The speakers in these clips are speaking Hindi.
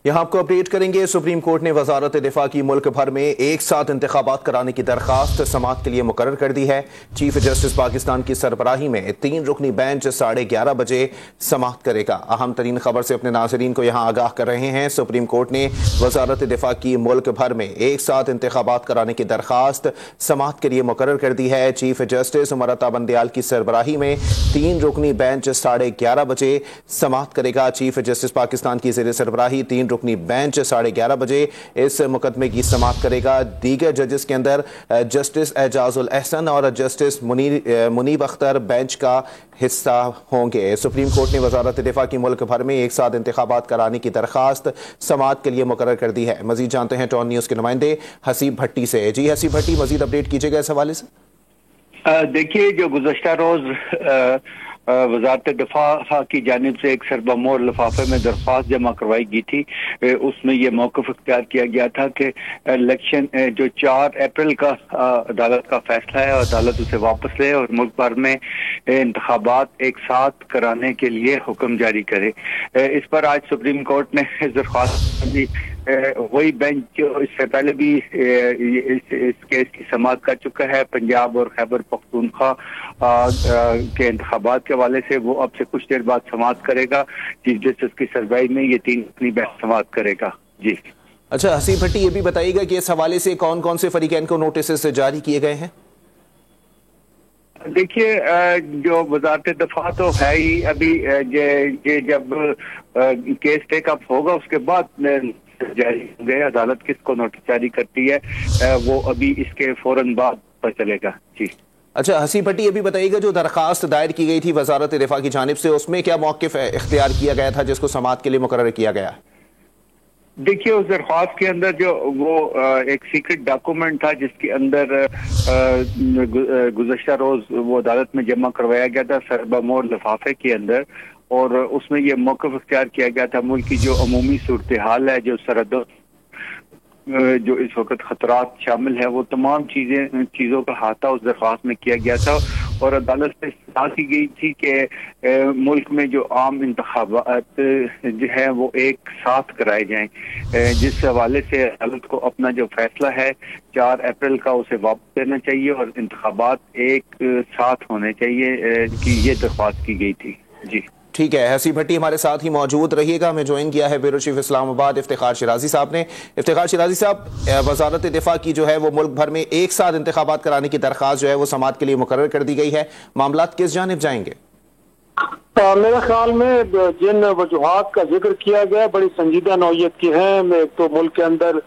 यहाँ आपको अपडेट करेंगे। सुप्रीम कोर्ट ने वजारत दिफा की मुल्क भर में एक साथ इंतखाबात कराने की दरखास्त समाअत के लिए मुकर्रर कर दी है। चीफ जस्टिस पाकिस्तान की सरबराही में 3 रुकनी बेंच 11:30 बजे समाअत करेगा। अहम तरीन खबर से अपने नाजरीन को यहाँ आगाह कर रहे हैं। सुप्रीम कोर्ट ने वजारत दिफा की मुल्क भर में एक साथ इंतखाबात कराने की दरखास्त समाअत के लिए मुकर्रर कर दी है। चीफ जस्टिस उमर अता बंदयाल की सरबराही में 3 रुकनी बेंच 11:30 बजे समाअत करेगा। चीफ जस्टिस पाकिस्तान की ज़ेर सरबराही 3 रुकनी बेंच 11:30 बजे इस मुकदमे की समाअत करेगा। दीगर जजेस के अंदर जस्टिस एजाजुल एहसन और जस्टिस मुनीब अख्तर बेंच का हिस्सा होंगे। सुप्रीम कोर्ट ने वजारत दिफा की मुल्क भर में एक साथ इंतखाबात कराने की दरखास्त समाअत के लिए मुकर्रर कर दी है। मजीद जानते हैं टॉन न्यूज़ के नुमाइंदे हसीब भट्टी से। जी हसीब भट्टी, मजीद अपडेट कीजिएगा इस हवाले से। देखिए, जो गुज़श्ता रोज वजारत दिफा की जानिब से एक सरबमोर लिफाफे में दरख्वास्त जमा करवाई गई थी, उसमें यह मौक़िफ़ इख्तियार किया गया था कि इलेक्शन जो 4 अप्रैल का अदालत का फैसला है, अदालत उसे वापस ले और मुल्क भर में इंतखाबात एक साथ कराने के लिए हुक्म जारी करे। इस पर आज सुप्रीम कोर्ट ने इस दरख्वास्त भी वही बेंच जो इससे पहले भी इस केस की समाअत कर चुका है, पंजाब और खैबर पख्तूनख्वा के इंतखाबात के हवाले से, वो अब से कुछ देर बाद समाअत करेगा। चीफ जस्टिस की सरबराही में ये 3 अपनी बेंच समाअत करेगा। जी अच्छा हसीब भट्टी, ये भी बताइएगा कि इस हवाले से कौन कौन से फरीकैन को नोटिस जारी किए गए हैं? देखिए, जो वजारत दफा तो है ही, अभी ये जब केस टेकअप होगा उसके बाद जारी होंगे। अदालत किसको नोटिस जारी करती है वो अभी इसके फौरन बाद पता चलेगा। जी अच्छा हसीब भट्टी, ये भी बताइएगा जो दरखास्त दायर की गई थी वजारत दिफा की जानिब से, उसमें क्या मौक़िफ़ इख्तियार किया गया था जिसको समाअत के लिए मुकर्रर किया गया? देखिए, उस दरख्वास्त के अंदर जो वो एक सीक्रेट डॉक्यूमेंट था जिसके अंदर गुज़श्ता रोज वो अदालत में जमा करवाया गया था सरबमोर लिफाफे के अंदर, और उसमें यह मौक़िफ़ इख्तियार किया गया था मुल्क की जो अमूमी सूरत हाल है, जो सरहदों जो इस वक्त खतरात शामिल है, वो तमाम चीज़ों का अहाता उस दरख्वास्त में किया गया था। और अदालत से सलाह की गई थी कि मुल्क में जो आम इंतखाबात जो है वो एक साथ कराए जाएं, जिस हवाले से अदालत को अपना जो फैसला है 4 अप्रैल का उसे वापस लेना चाहिए और इंतखाबात एक साथ होने चाहिए कि ये दरख्वास्त की गई थी। जी ठीक है, हसीब भट्टी हमारे साथ ही मौजूद रहिएगा। हमें ज्वाइन किया है ब्यूरो चीफ इस्लामाबाद इफ्तिखार शिराजी साहब ने। इफ्तिखार शिराजी साहब, वजारत दिफा की जो है वो मुल्क भर में एक साथ इंतखाबात कराने की दरख्वास्त जो है वो समाअत के लिए मुकर्रर कर दी गई है। मामलात किस जानिब जाएंगे? मेरे ख्याल में जिन वजूहात का जिक्र किया गया बड़ी संजीदा नौयत की हैं। एक तो मुल्क के अंदर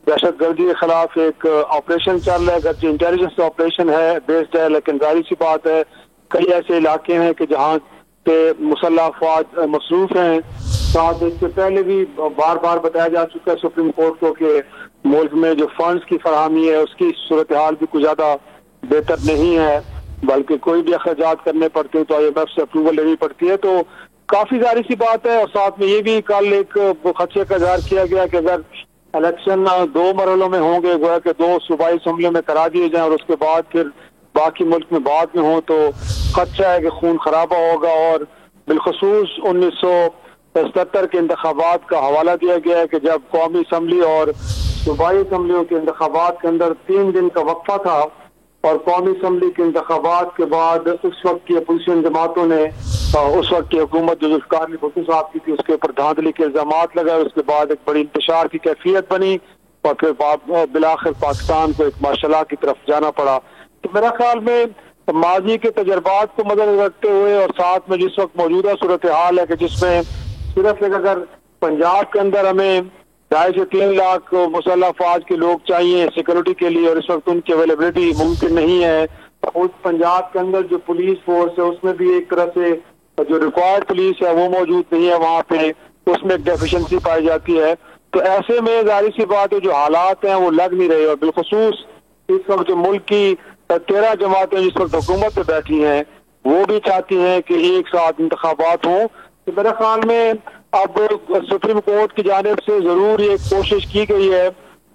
दहशतगर्दी के खिलाफ एक ऑपरेशन चल रहा है, अगर इंटेलिजेंस ऑपरेशन है बेस्ड है, लेकिन जाहिर सी बात है कई ऐसे इलाके हैं कि जहाँ पे मुसल्लह अफवाज मसरूफ हैं। साथ इससे पहले भी बार बार बताया जा चुका है सुप्रीम कोर्ट को कि मुल्क में जो फंड्स की फराहमी है उसकी सूरत हाल भी कुछ ज्यादा बेहतर नहीं है, बल्कि कोई भी अखराजात करने पड़ते हैं तो IMF से अप्रूवल लेनी पड़ती है, तो काफी जारी सी बात है। और साथ में ये भी कल एक खदशे का इजहार किया गया कि अगर इलेक्शन 2 मरहलों में होंगे, गोया कि 2 सूबाई असम्बलियों में करा दिए जाएं और उसके बाद फिर बाकी मुल्क में बाद में हो, तो खदशा है कि खून खराबा होगा। और बिलखसूस 1977 के इंतखाबात का हवाला दिया गया है कि जब कौमी असम्बली और सूबाई असम्बलियों के इंतखाबात के अंदर 3 दिन का वक्फा था और कौमी असम्बली के इंतखाबात के बाद उस वक्त की अपोजिशन जमातों ने उस वक्त की हुकूमत जो जुल्फ़िकार अली भुट्टो साहब की थी उसके ऊपर धांधली के इल्जामात लगाए। उसके बाद एक बड़ी इंतशार की कैफियत बनी और फिर बिलाखिर पाकिस्तान को एक मार्शल की तरफ जाना पड़ा। तो मेरा ख्याल में माजी के तजर्बात को मद्देनजर रखते हुए और साथ में जिस वक्त मौजूदा सूरत हाल है कि जिसमें सिर्फ एक अगर पंजाब के अंदर हमें 2.5 से 3 लाख मुसल्लह अफवाज के लोग चाहिए सिक्योरिटी के लिए और इस वक्त उनकी अवेलेबिलिटी मुमकिन नहीं है, उस पंजाब के अंदर जो पुलिस फोर्स है उसमें भी एक तरह से जो रिक्वायर्ड पुलिस है वो मौजूद नहीं है, वहाँ पे उसमें एक डेफिशिएंसी पाई जाती है। तो ऐसे में जाहिर सी बात है जो हालात हैं वो लग नहीं रहे। और बिलखसूस इस वक्त जो मुल्क की 13 जमातें जिस वक्त हुकूमत पे बैठी हैं वो भी चाहती हैं कि एक साथ इंतखाबात हों। तो मेरे ख्याल में अब सुप्रीम कोर्ट की जानिब से जरूर ये कोशिश की गई है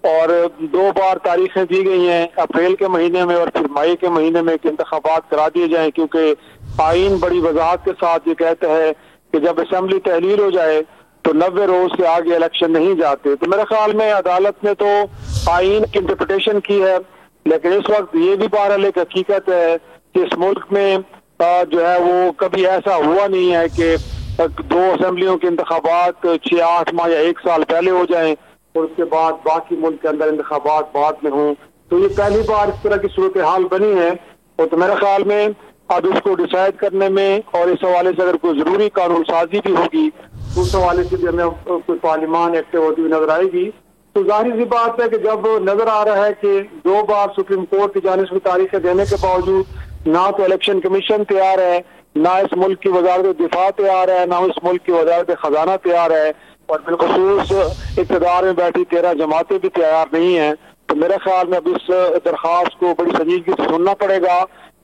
और 2 बार तारीखें दी गई हैं, अप्रैल के महीने में और फिर मई के महीने में कि इंतखाबात करा दिए जाएं, क्योंकि आईन बड़ी वजाहत के साथ ये कहता है कि जब असेंबली तहलील हो जाए तो 90 रोज से आगे इलेक्शन नहीं जाते। तो मेरे ख्याल में अदालत ने तो आईन की इंटरप्रिटेशन की है, लेकिन इस वक्त ये भी बहरहाल एक हकीकत है कि इस मुल्क में जो है वो कभी ऐसा हुआ नहीं है कि 2 असेंबलियों के इंतखाबात 6-8 माह या 1 साल पहले हो जाएं और उसके बाद बाकी मुल्क के अंदर इंतखाबात बाद में हों। तो ये पहली बार इस तरह की सूरत हाल बनी है। और तो मेरे ख्याल में अब इसको डिसाइड करने में और इस हवाले से अगर कोई जरूरी कानून साजी भी होगी तो उस हवाले से भी हमें कोई पार्लियामान एक्टिव होती हुई नजर आएगी। तो जाहिर सी बात है कि जब नजर आ रहा है कि 2 बार सुप्रीम कोर्ट की जानिब से तारीखें देने के बावजूद ना तो इलेक्शन कमीशन तैयार है, ना इस मुल्क की वजारत दिफा तैयार है, ना इस मुल्क की वजारत खजाना तैयार है, और बिलखसूस इक़्तिदार में बैठी 13 जमातें भी तैयार नहीं है। तो मेरे ख्याल में अब इस दरख्वास्त को बड़ी संजीदगी से सुनना पड़ेगा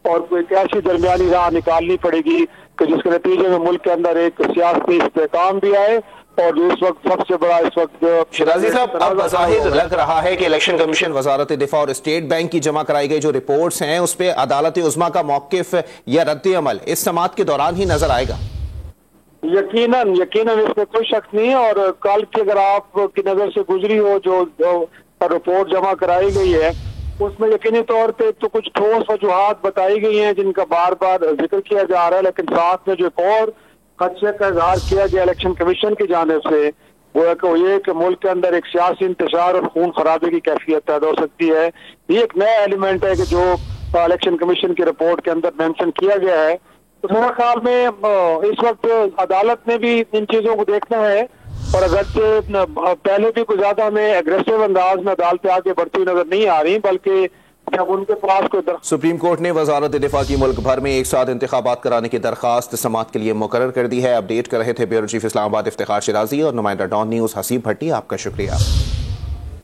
और कोई ऐसी दरमियानी राह निकालनी पड़ेगी कि जिसके नतीजे में मुल्क के अंदर एक सियासी इस्तेहकाम भी आए। और जो इस वक्त सबसे बड़ा इस वक्त शिराजी साहब, अब ज़ाहिर लग रहा है कि इलेक्शन कमीशन, वजारत दिफा और स्टेट बैंक की जमा कराई गई जो रिपोर्ट्स हैं उस पर अदालत उज़्मा का मौक़िफ़ या रद्द अमल इस समाअत के दौरान ही नजर आएगा। यकीनन इसमें कोई शक नहीं है। और कल की अगर आपकी नजर से गुजरी हो जो रिपोर्ट जमा कराई गई है उसमें यकीनी तौर पे तो कुछ ठोस वजूहात बताई गई हैं जिनका बार बार जिक्र किया जा रहा है, लेकिन साथ में जो एक और खदशे का इजहार किया गया इलेक्शन कमीशन की जानिब से वो है कि ये कि मुल्क के अंदर एक सियासी इंतशार और खून खराबे की कैफियत पैदा हो सकती है। ये एक नया एलिमेंट है कि जो इलेक्शन कमीशन की रिपोर्ट के अंदर मेंशन किया गया है। तो मेरे ख्याल में इस वक्त अदालत ने भी इन चीजों को देखना है और अगरचे पहले भी कुछ ज्यादा हमें एग्रेसिव अंदाज में अदालतें आगे बढ़ती हुई नजर नहीं आ रही, बल्कि जब उनके पास कोई सुप्रीम कोर्ट ने वजारत दिफा की मुल्क भर में एक साथ इंतखाबात कराने की दरखास्त समाअत के लिए मुकर्रर कर दी है। अपडेट कर रहे थे ब्यूरो चीफ इस्लामाबाद इफ्तिखार शिराजी और नुमाइंदा डॉन न्यूज हसीब भट्टी। आपका शुक्रिया।